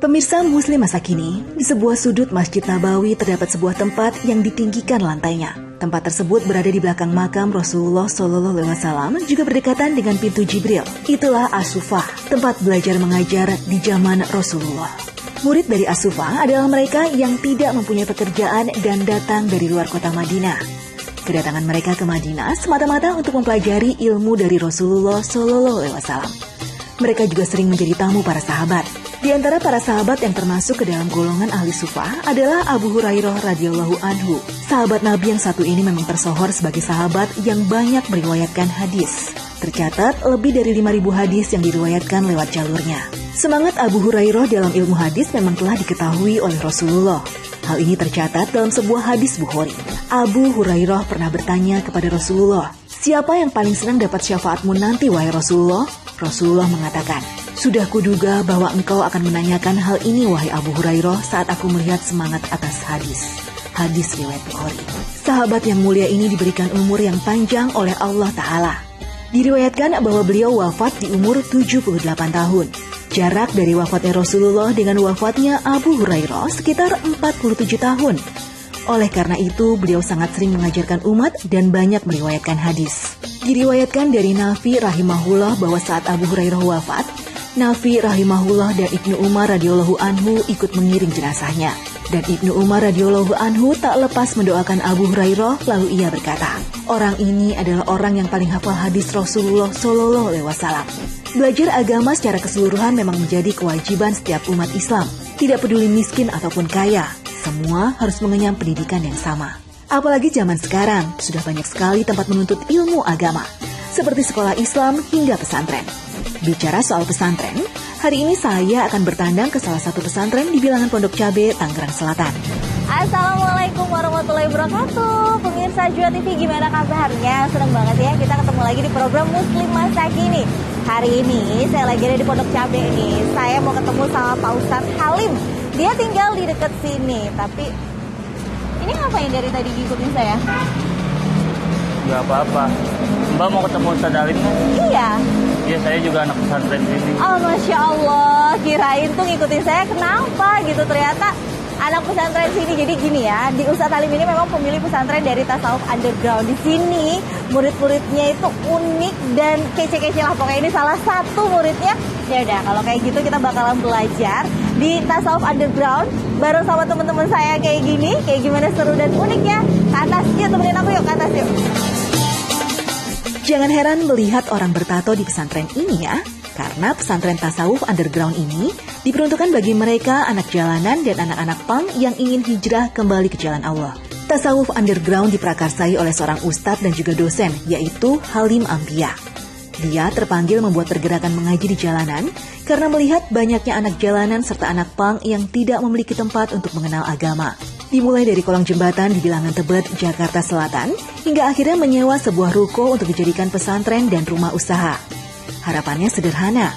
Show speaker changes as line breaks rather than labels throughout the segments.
Pemirsa Muslim masa kini, di sebuah sudut Masjid Nabawi terdapat sebuah tempat yang ditinggikan lantainya. Tempat tersebut berada di belakang makam Rasulullah SAW, juga berdekatan dengan pintu Jibril. Itulah As-Sufah, tempat belajar mengajar di zaman Rasulullah. Murid dari As-Sufah adalah mereka yang tidak mempunyai pekerjaan dan datang dari luar kota Madinah. Kedatangan mereka ke Madinah semata-mata untuk mempelajari ilmu dari Rasulullah SAW. Mereka juga sering menjadi tamu para sahabat. Di antara para sahabat yang termasuk ke dalam golongan ahli sufah adalah Abu Hurairah radhiyallahu anhu. Sahabat Nabi yang satu ini memang tersohor sebagai sahabat yang banyak meriwayatkan hadis. Tercatat lebih dari 5.000 hadis yang diriwayatkan lewat jalurnya. Semangat Abu Hurairah dalam ilmu hadis memang telah diketahui oleh Rasulullah. Hal ini tercatat dalam sebuah hadis Bukhari. Abu Hurairah pernah bertanya kepada Rasulullah, "Siapa yang paling senang dapat syafaatmu nanti, wahai Rasulullah?" Rasulullah mengatakan, "Sudah kuduga bahwa engkau akan menanyakan hal ini, wahai Abu Hurairah, saat aku melihat semangat atas hadis." Hadis riwayat Bukhari. Sahabat yang mulia ini diberikan umur yang panjang oleh Allah Ta'ala. Diriwayatkan bahwa beliau wafat di umur 78 tahun. Jarak dari wafatnya Rasulullah dengan wafatnya Abu Hurairah sekitar 47 tahun. Oleh karena itu, beliau sangat sering mengajarkan umat dan banyak meriwayatkan hadis. Diriwayatkan dari Nafi rahimahullah bahwa saat Abu Hurairah wafat, Nafi rahimahullah dan Ibnu Umar radhiyallahu anhu ikut mengiring jenazahnya. Dan Ibnu Umar radhiyallahu anhu tak lepas mendoakan Abu Hurairah, lalu ia berkata, "Orang ini adalah orang yang paling hafal hadis Rasulullah SAW." Belajar agama secara keseluruhan memang menjadi kewajiban setiap umat Islam. Tidak peduli miskin ataupun kaya, semua harus mengenyam pendidikan yang sama. Apalagi zaman sekarang, sudah banyak sekali tempat menuntut ilmu agama, seperti sekolah Islam hingga pesantren. Bicara soal pesantren, hari ini saya akan bertandang ke salah satu pesantren di bilangan Pondok Cabe, Tangerang Selatan.
Assalamualaikum warahmatullahi wabarakatuh. Pemirsa Jua TV, gimana kabarnya? Senang banget ya kita ketemu lagi di program Muslim Masa Kini. Hari ini saya lagi ada di Pondok Cabe nih. Saya mau ketemu sama Pak Ustadz Halim. Dia tinggal di dekat sini, tapi ini ngapain dari tadi ngikutin saya?
Gak apa-apa. Mbak mau ketemu Ustadz Halim kan?
Iya.
Iya, saya juga anak pesantren sini.
Oh, Masya Allah. Kirain tuh ngikutin saya kenapa gitu. Ternyata anak pesantren sini. Jadi gini ya, di Ustadz Halim ini memang pemilik pesantren dari Tasawuf Underground. Di sini murid-muridnya itu unik dan kece-kece lah. Pokoknya ini salah satu muridnya. Ya udah, kalau kayak gitu kita bakalan belajar di Tasawuf Underground bareng sama teman-teman saya kayak gini. Kayak gimana seru dan uniknya. Ke atas, yuk temenin aku yuk, ke atas yuk.
Jangan heran melihat orang bertato di pesantren ini ya, karena pesantren Tasawuf Underground ini diperuntukkan bagi mereka anak jalanan dan anak-anak pang yang ingin hijrah kembali ke jalan Allah. Tasawuf Underground diprakarsai oleh seorang ustadz dan juga dosen, yaitu Halim Ambia. Dia terpanggil membuat pergerakan mengaji di jalanan karena melihat banyaknya anak jalanan serta anak pang yang tidak memiliki tempat untuk mengenal agama. Dimulai dari kolong jembatan di bilangan Tebet, Jakarta Selatan, hingga akhirnya menyewa sebuah ruko untuk dijadikan pesantren dan rumah usaha. Harapannya sederhana,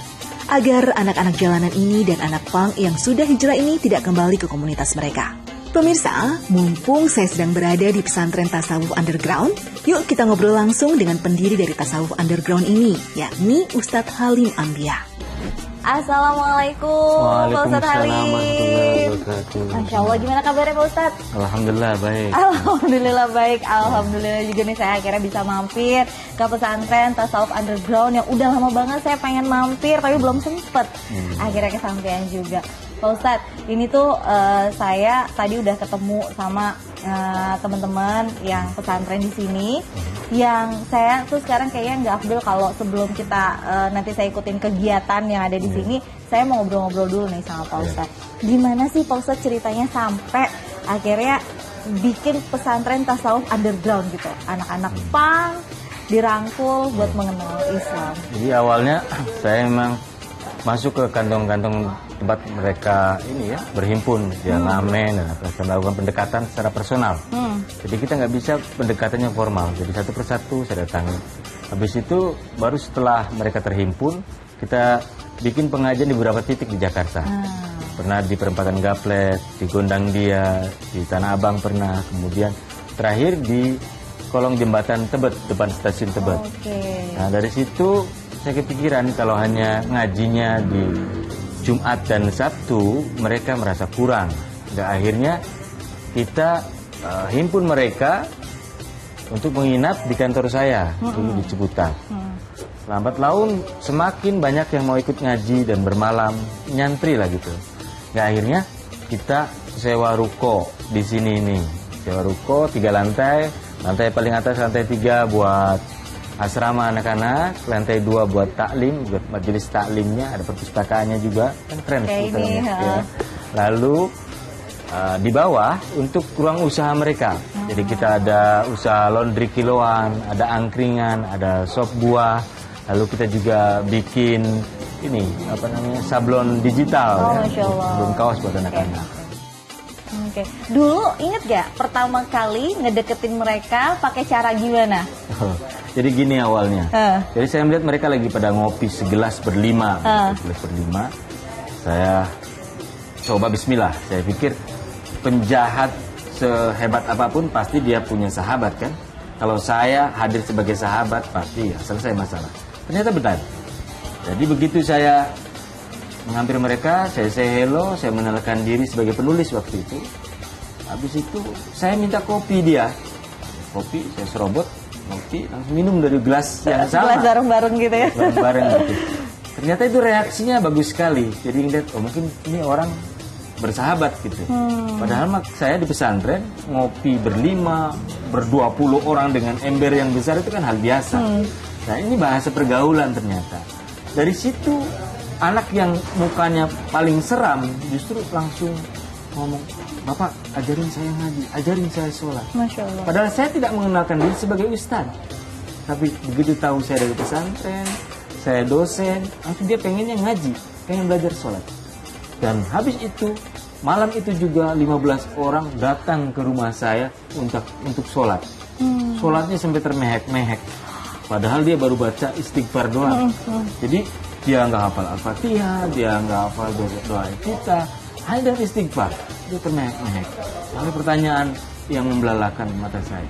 agar anak-anak jalanan ini dan anak pang yang sudah hijrah ini tidak kembali ke komunitas mereka. Pemirsa, mumpung saya sedang berada di pesantren Tasawuf Underground, yuk kita ngobrol langsung dengan pendiri dari Tasawuf Underground ini, yakni Ustadz Halim Ambia.
Assalamualaikum Pak Ustadz Halim. Masya Allah, gimana kabarnya Pak Ustadz?
Alhamdulillah baik.
Alhamdulillah baik. Alhamdulillah juga nih saya akhirnya bisa mampir ke pesantren Tasawuf Underground yang udah lama banget saya pengen mampir tapi belum sempet. Akhirnya kesampaian juga. Pak Ustadz, ini tuh saya tadi udah ketemu sama teman-teman yang pesantren di sini. Yang saya tuh sekarang kayaknya nggak afdol kalau sebelum kita nanti saya ikutin kegiatan yang ada di sini, saya mau ngobrol-ngobrol dulu nih sama Pak Ustadz. Gimana sih Pak Ustadz ceritanya sampai akhirnya bikin pesantren Tasawuf Underground gitu? Anak-anak pang dirangkul buat mengenal Islam.
Jadi awalnya saya memang masuk ke kantong-kantong tempat mereka ini ya berhimpun, dia ngamen dan melakukan pendekatan secara personal. Jadi kita nggak bisa pendekatannya formal. Jadi satu persatu saya datangi. Habis itu baru setelah mereka terhimpun kita bikin pengajian di beberapa titik di Jakarta. Pernah di perempatan Gaplet, di Gondang Dia, di Tanah Abang pernah. Kemudian terakhir di kolong jembatan Tebet, depan stasiun Tebet. Nah dari situ saya kepikiran kalau hanya ngajinya di Jumat dan Sabtu mereka merasa kurang. Dan akhirnya kita himpun mereka untuk menginap di kantor saya dulu di Ciputat. Lambat laun semakin banyak yang mau ikut ngaji dan bermalam, nyantri lah gitu. Ya akhirnya kita sewa ruko di sini ini. Sewa ruko 3 lantai, lantai paling atas lantai 3 buat asrama anak-anak, lantai 2 buat taklim, buat majelis taklimnya, ada perpustakaannya juga, kan keren
ini,
ya. Lalu di bawah untuk ruang usaha mereka. Jadi kita ada usaha laundry kiloan, ada angkringan, ada sop buah. Lalu kita juga bikin ini sablon digital, sablon kaos buat anak-anak.
Oke. Dulu inget gak pertama kali ngedeketin mereka pakai cara gimana?
Jadi gini awalnya. Jadi saya melihat mereka lagi pada ngopi segelas berlima. Saya coba bismillah. Saya pikir penjahat sehebat apapun pasti dia punya sahabat kan. Kalau saya hadir sebagai sahabat pasti selesai masalah. Ternyata benar. Jadi begitu saya menghampiri mereka, saya say hello, saya mengenalkan diri sebagai penulis waktu itu. Habis itu saya minta kopi dia. Kopi, saya serobot, kopi, langsung minum dari gelas yang sama.
Gelas bareng-bareng gitu ya?
Bareng-bareng gitu. Ternyata itu reaksinya bagus sekali. Jadi ngeliat, oh mungkin ini orang bersahabat gitu. Padahal saya di pesantren ngopi berlima, ber-20 orang dengan ember yang besar itu kan hal biasa. Nah ini bahasa pergaulan ternyata. Dari situ anak yang mukanya paling seram justru langsung ngomong, Bapak ajarin saya ngaji, ajarin saya sholat.
Masya Allah.
Padahal saya tidak mengenalkan diri sebagai ustadz. Tapi begitu tahu saya dari pesantren, saya dosen, langsung dia pengennya ngaji, pengen belajar sholat. Dan habis itu, malam itu juga 15 orang datang ke rumah saya untuk sholat. Sholatnya sampai termehek-mehek. Padahal dia baru baca istighfar doang. Jadi dia nggak hafal Al-Fatihah, dia nggak hafal doa kita, hanya dengan istighfar. Dia termehek-mehek. Lalu pertanyaan yang membelalakan mata saya.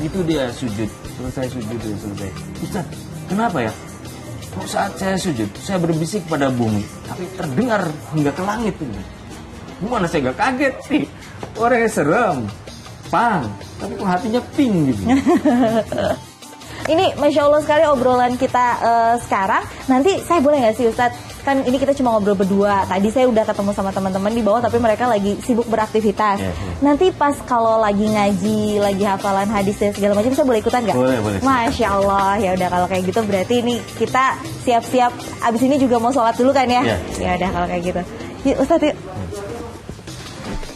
Itu dia sujud. Selesai sujud, dia selesai. Ustaz, kenapa ya? Saat saya sujud, saya berbisik pada bumi, tapi terdengar hingga ke langit ini. Gimana saya gak kaget sih? Orangnya serem, pang, tapi kok hatinya pink gitu.
Ini Masya Allah sekali obrolan kita sekarang. Nanti saya boleh nggak sih Ustadz? Kan ini kita cuma ngobrol berdua. Tadi saya udah ketemu sama teman-teman di bawah, tapi mereka lagi sibuk beraktivitas. Nanti pas kalau lagi ngaji, lagi hafalan hadis dan segala macam, saya boleh ikutan nggak?
Boleh.
Masya Allah, ya udah kalau kayak gitu berarti ini kita siap-siap. Abis ini juga mau sholat dulu kan ya? Ya udah kalau kayak gitu. Yuk Ustadz yuk.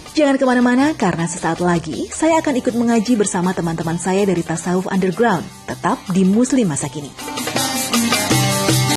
Jangan kemana-mana karena sesaat lagi saya akan ikut mengaji bersama teman-teman saya dari Tasawuf Underground. Tetap di Muslim Masa Kini.